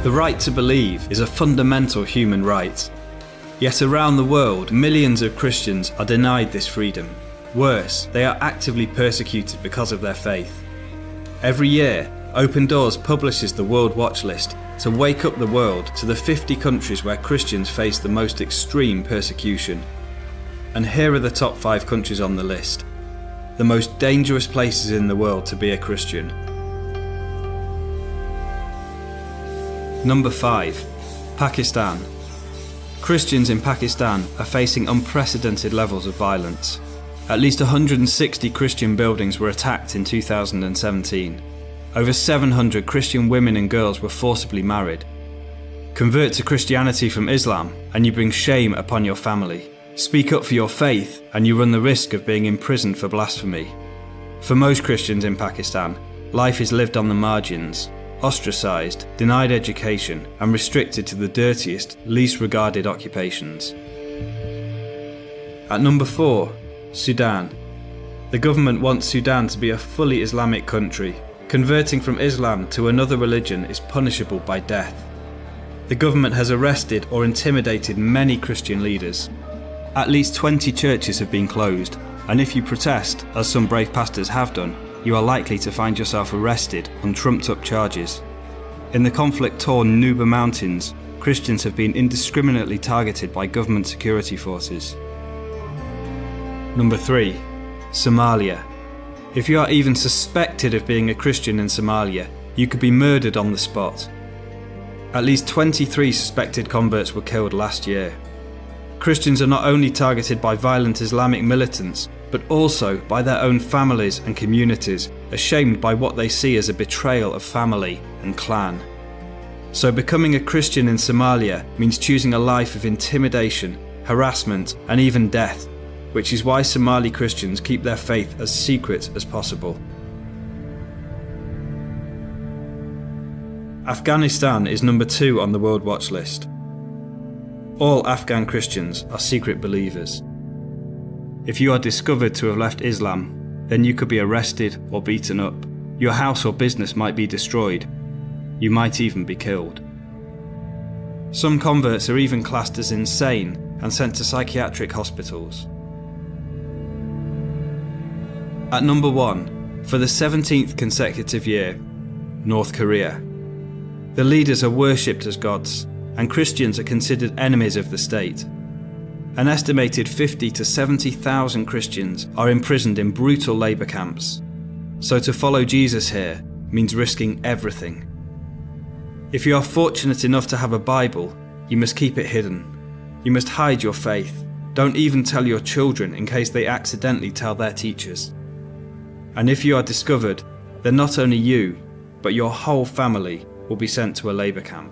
The right to believe is a fundamental human right. Yet around the world, millions of Christians are denied this freedom. Worse, they are actively persecuted because of their faith. Every year, Open Doors publishes the World Watch List to wake up the world to the 50 countries where Christians face the most extreme persecution. And here are the top 5 countries on the list. The most dangerous places in the world to be a Christian. Number 5. Pakistan. Christians in Pakistan are facing unprecedented levels of violence. At least 160 Christian buildings were attacked in 2017. Over 700 Christian women and girls were forcibly married. Convert to Christianity from Islam and you bring shame upon your family. Speak up for your faith and you run the risk of being imprisoned for blasphemy. For most Christians in Pakistan, life is lived on the margins, ostracised, denied education, and restricted to the dirtiest, least regarded occupations. At number 4, Sudan. The government wants Sudan to be a fully Islamic country. Converting from Islam to another religion is punishable by death. The government has arrested or intimidated many Christian leaders. At least 20 churches have been closed, and if you protest, as some brave pastors have done, you are likely to find yourself arrested on trumped-up charges. In the conflict-torn Nuba Mountains, Christians have been indiscriminately targeted by government security forces. Number 3. Somalia. If you are even suspected of being a Christian in Somalia, you could be murdered on the spot. At least 23 suspected converts were killed last year. Christians are not only targeted by violent Islamic militants, but also by their own families and communities, ashamed by what they see as a betrayal of family and clan. So becoming a Christian in Somalia means choosing a life of intimidation, harassment, and even death, which is why Somali Christians keep their faith as secret as possible. Afghanistan is number 2 on the World Watch List. All Afghan Christians are secret believers. If you are discovered to have left Islam, then you could be arrested or beaten up. Your house or business might be destroyed. You might even be killed. Some converts are even classed as insane and sent to psychiatric hospitals. At number 1, for the 17th consecutive year, North Korea. The leaders are worshipped as gods, and Christians are considered enemies of the state. An estimated 50 to 70,000 Christians are imprisoned in brutal labour camps. So to follow Jesus here means risking everything. If you are fortunate enough to have a Bible, you must keep it hidden. You must hide your faith. Don't even tell your children in case they accidentally tell their teachers. And if you are discovered, then not only you, but your whole family will be sent to a labour camp.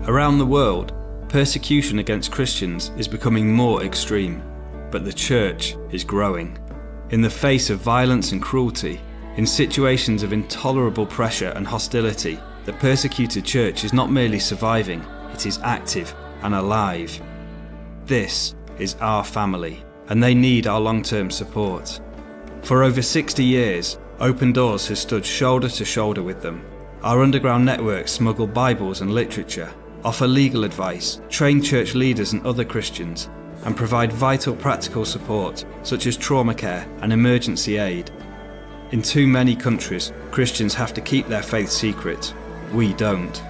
Around the world, persecution against Christians is becoming more extreme, but the church is growing. In the face of violence and cruelty, in situations of intolerable pressure and hostility, the persecuted church is not merely surviving, it is active and alive. This is our family, and they need our long-term support. For over 60 years, Open Doors has stood shoulder to shoulder with them. Our underground networks smuggle Bibles and literature, offer legal advice, train church leaders and other Christians, and provide vital practical support such as trauma care and emergency aid. In too many countries, Christians have to keep their faith secret. We don't.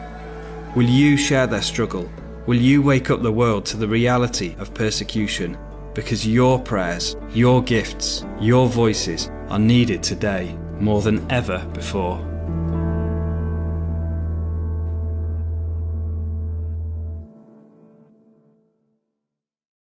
Will you share their struggle? Will you wake up the world to the reality of persecution? Because your prayers, your gifts, your voices are needed today more than ever before.